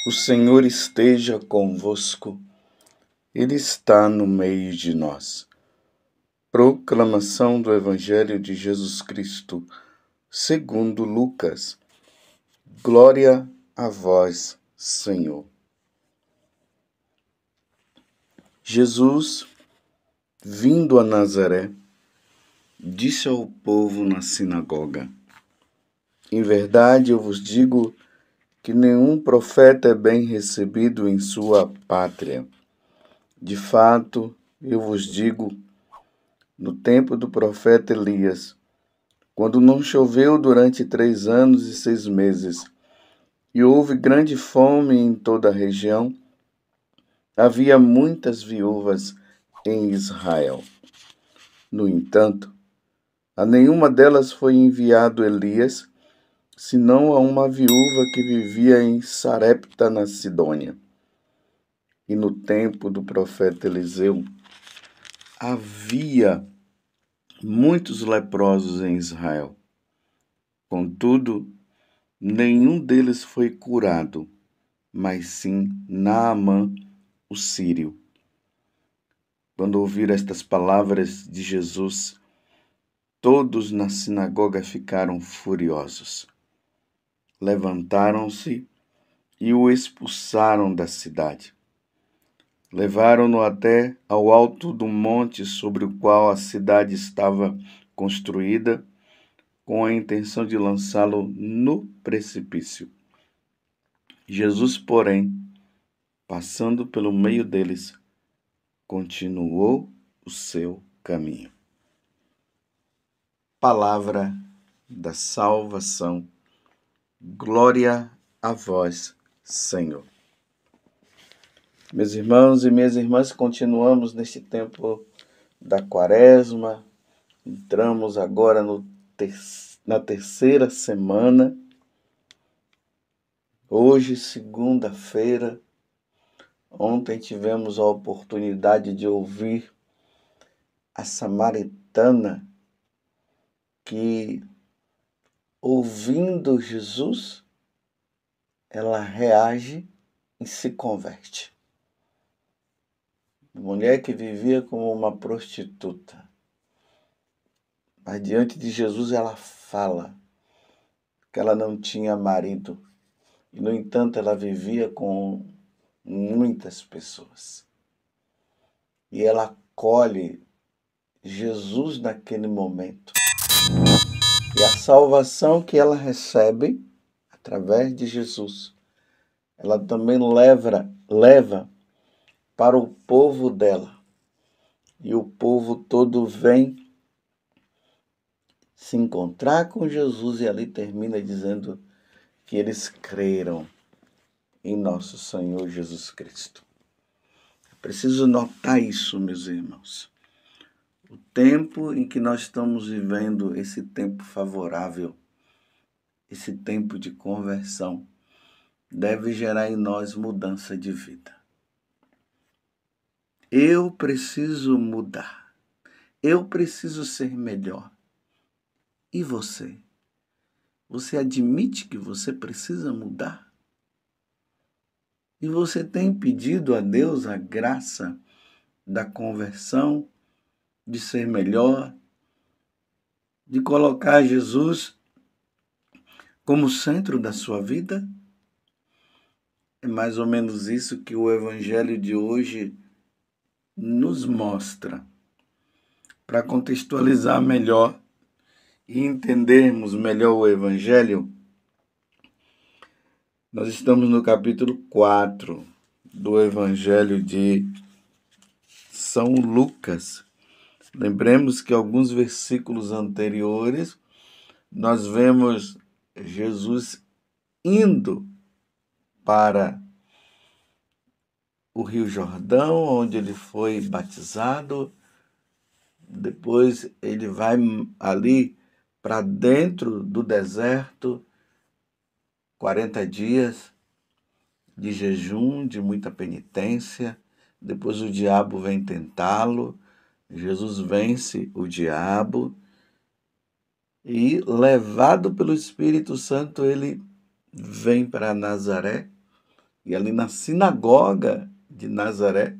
O Senhor esteja convosco, Ele está no meio de nós. Proclamação do Evangelho de Jesus Cristo, segundo Lucas. Glória a vós, Senhor. Jesus, vindo a Nazaré, disse ao povo na sinagoga: Em verdade eu vos digo que nenhum profeta é bem recebido em sua pátria. De fato, eu vos digo, no tempo do profeta Elias, quando não choveu durante 3 anos e 6 meses, e houve grande fome em toda a região, havia muitas viúvas em Israel. No entanto, a nenhuma delas foi enviado Elias, senão a uma viúva que vivia em Sarepta, na Sidônia. E no tempo do profeta Eliseu, havia muitos leprosos em Israel. Contudo, nenhum deles foi curado, mas sim Naamã, o sírio. Quando ouviram estas palavras de Jesus, todos na sinagoga ficaram furiosos. Levantaram-se e o expulsaram da cidade. Levaram-no até ao alto do monte sobre o qual a cidade estava construída, com a intenção de lançá-lo no precipício. Jesus, porém, passando pelo meio deles, continuou o seu caminho. Palavra da salvação. Glória a vós, Senhor. Meus irmãos e minhas irmãs, continuamos neste tempo da Quaresma. Entramos agora na terceira semana. Hoje, segunda-feira. Ontem tivemos a oportunidade de ouvir a samaritana que, ouvindo Jesus, ela reage e se converte. Mulher que vivia como uma prostituta. Mas diante de Jesus ela fala que ela não tinha marido. E, no entanto, ela vivia com muitas pessoas. E ela acolhe Jesus naquele momento. E a salvação que ela recebe através de Jesus, ela também leva para o povo dela. E o povo todo vem se encontrar com Jesus e ali termina dizendo que eles creram em nosso Senhor Jesus Cristo. É preciso notar isso, meus irmãos. O tempo em que nós estamos vivendo, esse tempo favorável, esse tempo de conversão, deve gerar em nós mudança de vida. Eu preciso mudar. Eu preciso ser melhor. E você? Você admite que você precisa mudar? E você tem pedido a Deus a graça da conversão, de ser melhor, de colocar Jesus como centro da sua vida? É mais ou menos isso que o Evangelho de hoje nos mostra. Para contextualizar melhor e entendermos melhor o Evangelho, nós estamos no capítulo 4 do Evangelho de São Lucas. Lembremos que alguns versículos anteriores nós vemos Jesus indo para o Rio Jordão, onde ele foi batizado. Depois ele vai ali para dentro do deserto, 40 dias de jejum, de muita penitência. Depois o diabo vem tentá-lo. Jesus vence o diabo e, levado pelo Espírito Santo, ele vem para Nazaré, E ali na sinagoga de Nazaré,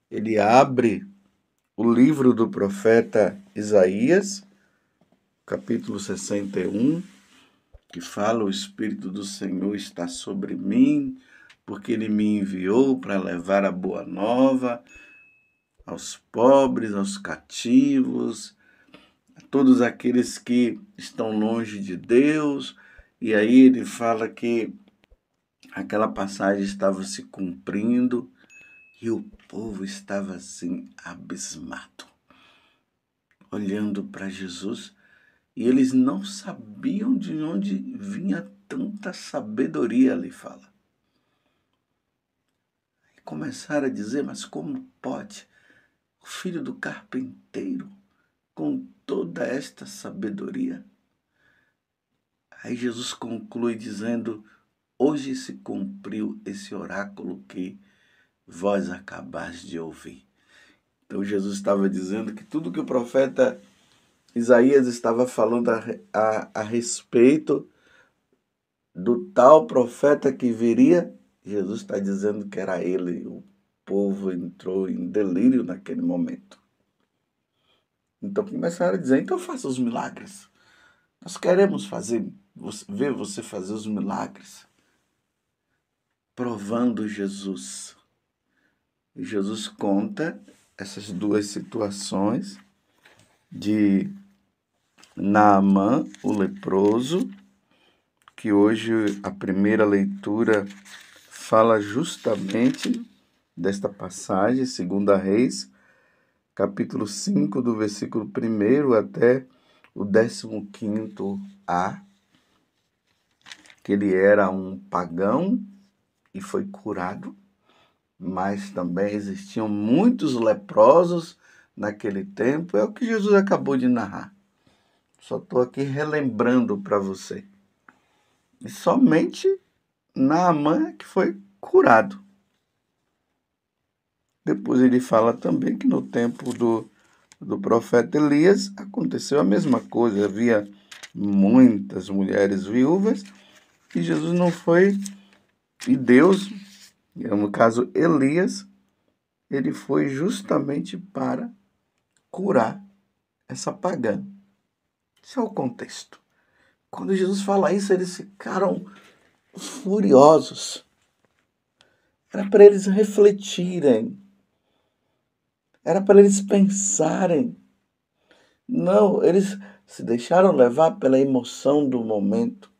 ele abre o livro do profeta Isaías, capítulo 61, que fala: o Espírito do Senhor está sobre mim, porque ele me enviou para levar a boa nova aos pobres, aos cativos, a todos aqueles que estão longe de Deus. E aí ele fala que aquela passagem estava se cumprindo e o povo estava assim abismado, olhando para Jesus, e eles não sabiam de onde vinha tanta sabedoria, ele fala. E começaram a dizer: mas como pode o filho do carpinteiro com toda esta sabedoria? Aí Jesus conclui dizendo: hoje se cumpriu esse oráculo que vós acabais de ouvir. Então Jesus estava dizendo que tudo que o profeta Isaías estava falando a respeito do tal profeta que viria, Jesus está dizendo que era ele. O povo entrou em delírio naquele momento. Então começaram a dizer: então faça os milagres. Nós queremos ver você fazer os milagres. Provando Jesus. E Jesus conta essas duas situações de Naamã, o leproso, que hoje a primeira leitura fala justamente desta passagem, 2 Reis, capítulo 5, do versículo 1 até o 15a, que ele era um pagão e foi curado, mas também existiam muitos leprosos naquele tempo. É o que Jesus acabou de narrar. Só estou aqui relembrando para você. E somente Naamã que foi curado. Depois ele fala também que no tempo do profeta Elias aconteceu a mesma coisa. Havia muitas mulheres viúvas e Jesus não foi, e Deus, no caso Elias, ele foi justamente para curar essa pagã. Esse é o contexto. Quando Jesus fala isso, eles ficaram furiosos. Era para eles refletirem. Era para eles pensarem. Não, eles se deixaram levar pela emoção do momento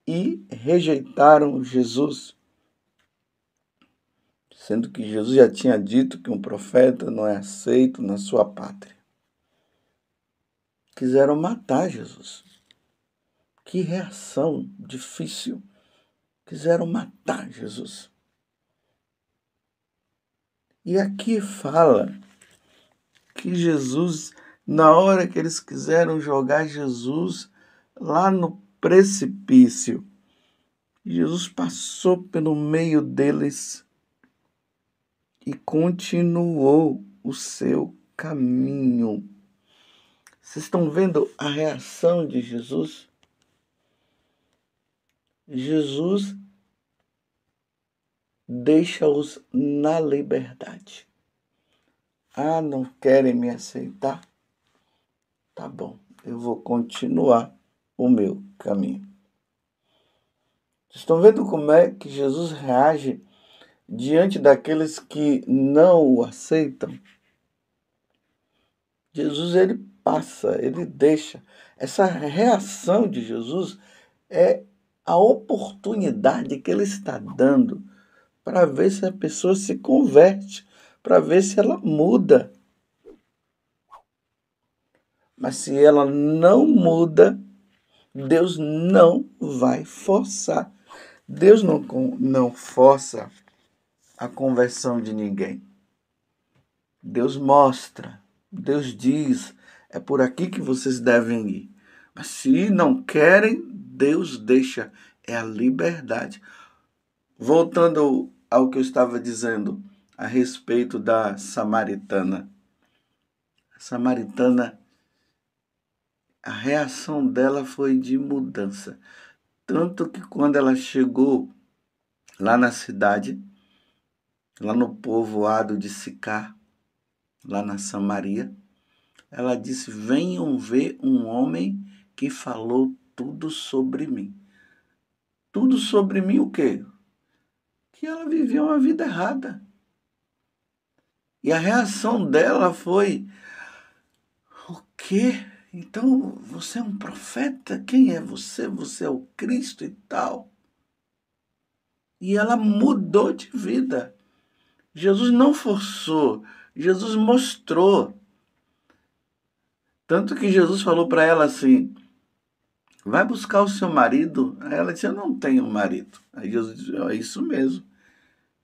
e rejeitaram Jesus, sendo que Jesus já tinha dito que um profeta não é aceito na sua pátria. Quiseram matar Jesus. Que reação difícil. Quiseram matar Jesus. E aqui fala que Jesus, na hora que eles quiseram jogar Jesus lá no precipício, Jesus passou pelo meio deles e continuou o seu caminho. Vocês estão vendo a reação de Jesus? Jesus deixa-os na liberdade. Ah, não querem me aceitar? Tá bom, eu vou continuar o meu caminho. Vocês estão vendo como é que Jesus reage diante daqueles que não o aceitam? Jesus, ele passa, ele deixa. Essa reação de Jesus é a oportunidade que ele está dando para ver se a pessoa se converte, para ver se ela muda. Mas se ela não muda, Deus não vai forçar. Deus não força a conversão de ninguém. Deus mostra, Deus diz, é por aqui que vocês devem ir. Mas se não querem, Deus deixa, é a liberdade. Voltando ao que eu estava dizendo a respeito da samaritana. A samaritana, a reação dela foi de mudança. Tanto que quando ela chegou lá na cidade, lá no povoado de Sicar, lá na Samaria, ela disse: venham ver um homem que falou tudo sobre mim. Tudo sobre mim o quê? Que ela vivia uma vida errada. E a reação dela foi: o quê? Então você é um profeta? Quem é você? Você é o Cristo e tal. E ela mudou de vida. Jesus não forçou, Jesus mostrou. Tanto que Jesus falou para ela assim: vai buscar o seu marido. Aí ela disse: eu não tenho marido. Aí Jesus disse: é isso mesmo.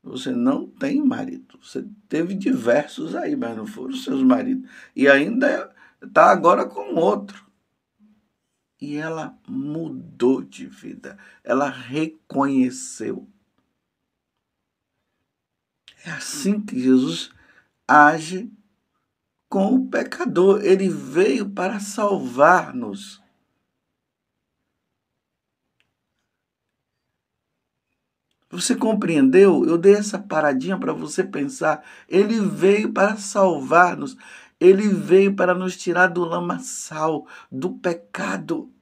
Você não tem marido. Você teve diversos aí, mas não foram os seus maridos. E ainda está agora com outro. E ela mudou de vida. Ela reconheceu. É assim que Jesus age com o pecador. Ele veio para salvar-nos. Você compreendeu? Eu dei essa paradinha para você pensar. Ele veio para salvar-nos. Ele veio para nos tirar do lamaçal, do pecado.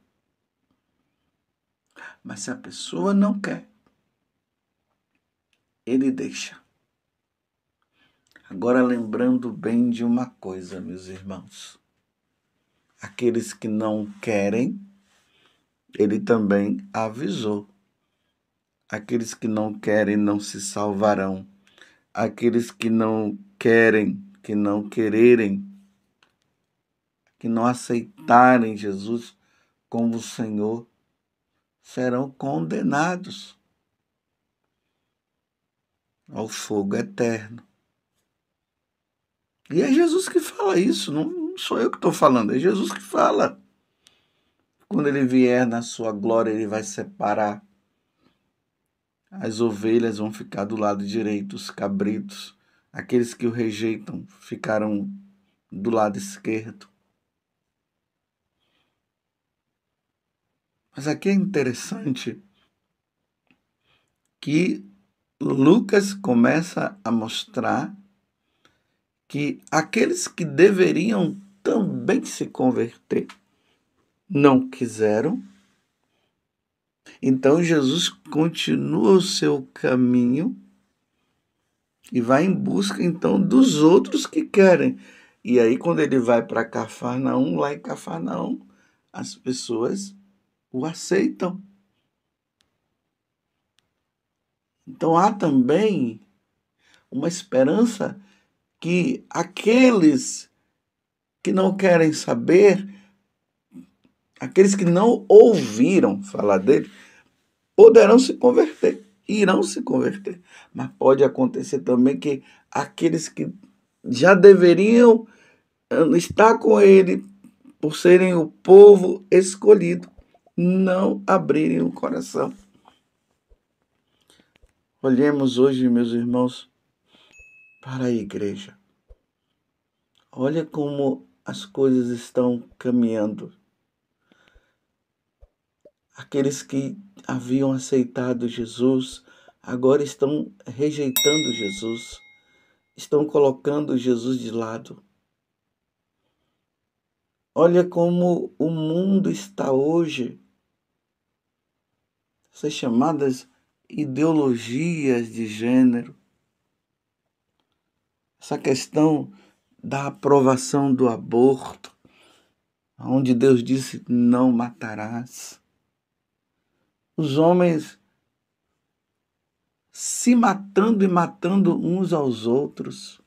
Mas se a pessoa não quer, ele deixa. Agora, lembrando bem de uma coisa, meus irmãos. Aqueles que não querem, ele também avisou. Aqueles que não querem não se salvarão. Aqueles que não querem, que não quererem, que não aceitarem Jesus como Senhor, serão condenados ao fogo eterno. E é Jesus que fala isso, não sou eu que estou falando, é Jesus que fala. Quando ele vier na sua glória, ele vai separar. As ovelhas vão ficar do lado direito, os cabritos, aqueles que o rejeitam, ficarão do lado esquerdo. Mas aqui é interessante que Lucas começa a mostrar que aqueles que deveriam também se converter não quiseram. Então Jesus continua o seu caminho e vai em busca então dos outros que querem. E aí quando ele vai para Cafarnaum, lá em Cafarnaum, as pessoas o aceitam. Então há também uma esperança que aqueles que não querem saber, aqueles que não ouviram falar dele, poderão se converter, irão se converter. Mas pode acontecer também que aqueles que já deveriam estar com ele, por serem o povo escolhido, não abrirem o coração. Olhemos hoje, meus irmãos, para a igreja. Olha como as coisas estão caminhando. Aqueles que haviam aceitado Jesus, agora estão rejeitando Jesus, estão colocando Jesus de lado. Olha como o mundo está hoje. Essas chamadas ideologias de gênero, essa questão da aprovação do aborto, onde Deus disse: não matarás. Os homens se matando e matando uns aos outros.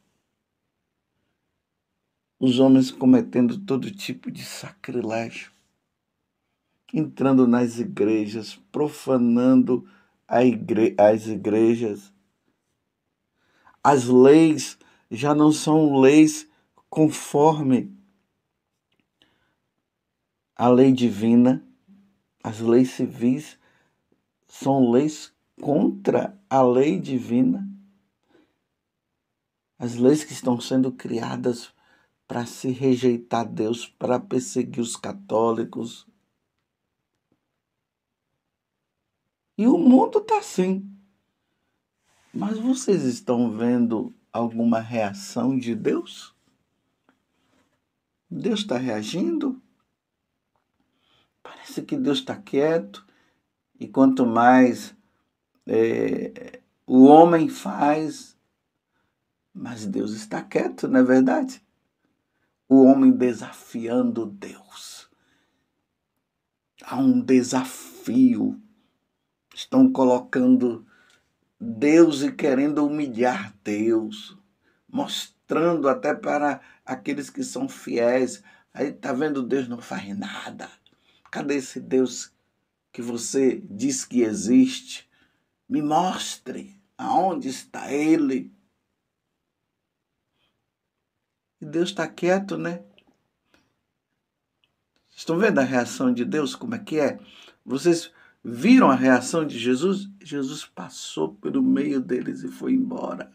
Os homens cometendo todo tipo de sacrilégio, entrando nas igrejas, profanando as igrejas. As leis já não são leis conforme a lei divina. As leis civis são leis contra a lei divina. As leis que estão sendo criadas para se rejeitar Deus, para perseguir os católicos. E o mundo está assim. Mas vocês estão vendo alguma reação de Deus? Deus está reagindo? Parece que Deus está quieto. E quanto mais o homem faz, mas Deus está quieto, não é verdade? O homem desafiando Deus. Há um desafio. Estão colocando Deus e querendo humilhar Deus, mostrando até para aqueles que são fiéis. Aí está vendo, Deus não faz nada. Cadê esse Deus que você diz que existe? Me mostre aonde está Ele. E Deus está quieto, né? Estão vendo a reação de Deus, como é que é? Vocês viram a reação de Jesus? Jesus passou pelo meio deles e foi embora.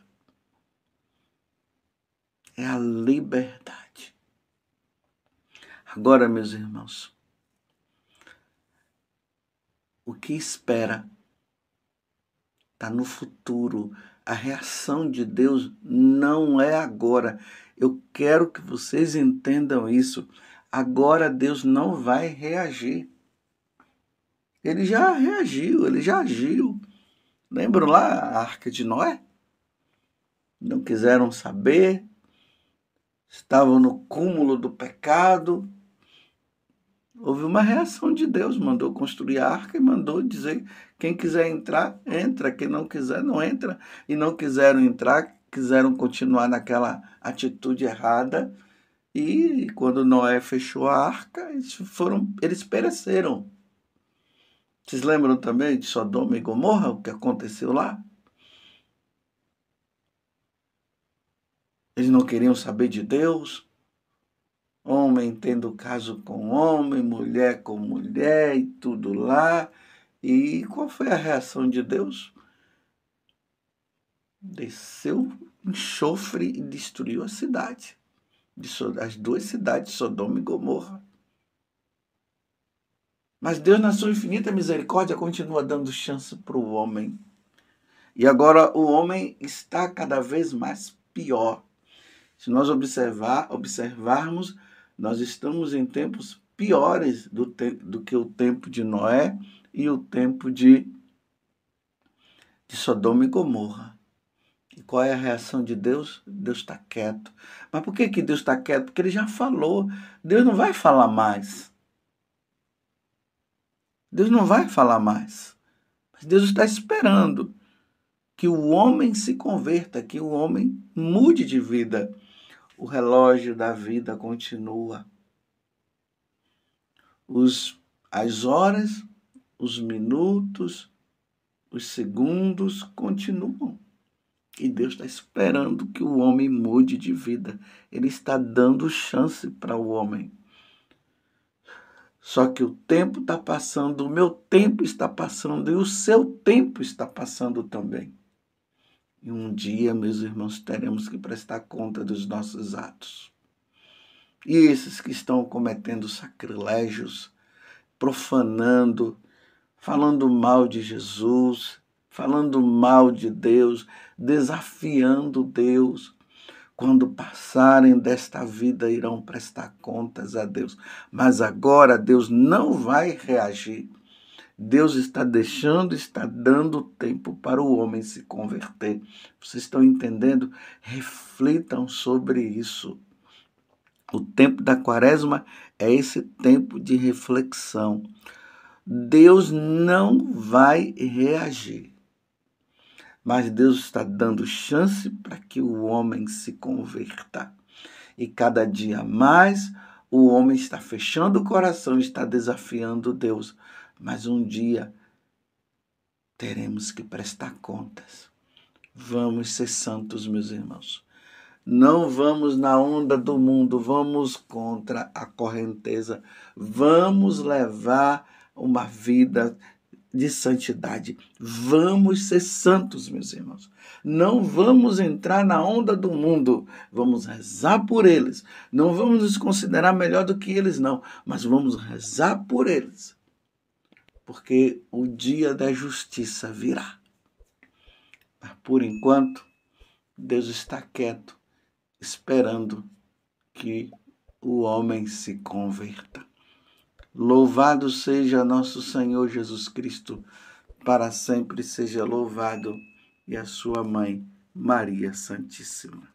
É a liberdade. Agora, meus irmãos, o que espera está no futuro. A reação de Deus não é agora. Eu quero que vocês entendam isso. Agora Deus não vai reagir. Ele já reagiu, ele já agiu. Lembram lá a Arca de Noé? Não quiseram saber, estavam no cúmulo do pecado. Houve uma reação de Deus, mandou construir a arca e mandou dizer: quem quiser entrar, entra, quem não quiser, não entra. E não quiseram entrar, quiseram continuar naquela atitude errada. E quando Noé fechou a arca, eles pereceram. Vocês lembram também de Sodoma e Gomorra, o que aconteceu lá? Eles não queriam saber de Deus. Homem tendo caso com homem, mulher com mulher e tudo lá. E qual foi a reação de Deus? Desceu enxofre e destruiu a cidade. As duas cidades, Sodoma e Gomorra. Mas Deus, na sua infinita misericórdia, continua dando chance para o homem. E agora o homem está cada vez mais pior. Se nós observarmos, nós estamos em tempos piores do que o tempo de Noé e o tempo de Sodoma e Gomorra. E qual é a reação de Deus? Deus está quieto. Mas por que Deus está quieto? Porque Ele já falou. Deus não vai falar mais. Deus não vai falar mais. Mas Deus está esperando que o homem se converta, que o homem mude de vida. O relógio da vida continua. As horas, os minutos, os segundos continuam. E Deus está esperando que o homem mude de vida. Ele está dando chance para o homem. Só que o tempo está passando, o meu tempo está passando e o seu tempo está passando também. E um dia, meus irmãos, teremos que prestar conta dos nossos atos. E esses que estão cometendo sacrilégios, profanando, falando mal de Jesus, falando mal de Deus, desafiando Deus, quando passarem desta vida irão prestar contas a Deus. Mas agora Deus não vai reagir. Deus está dando tempo para o homem se converter. Vocês estão entendendo? Reflitam sobre isso. O tempo da quaresma é esse tempo de reflexão. Deus não vai reagir. Mas Deus está dando chance para que o homem se converta. E cada dia mais o homem está fechando o coração, está desafiando Deus. Mas um dia teremos que prestar contas. Vamos ser santos, meus irmãos. Não vamos na onda do mundo, vamos contra a correnteza. Vamos levar uma vida de santidade. Vamos ser santos, meus irmãos. Não vamos entrar na onda do mundo. Vamos rezar por eles. Não vamos nos considerar melhor do que eles, não. Mas vamos rezar por eles. Porque o dia da justiça virá. Por enquanto, Deus está quieto, esperando que o homem se converta. Louvado seja nosso Senhor Jesus Cristo, para sempre seja louvado, e a sua mãe, Maria Santíssima.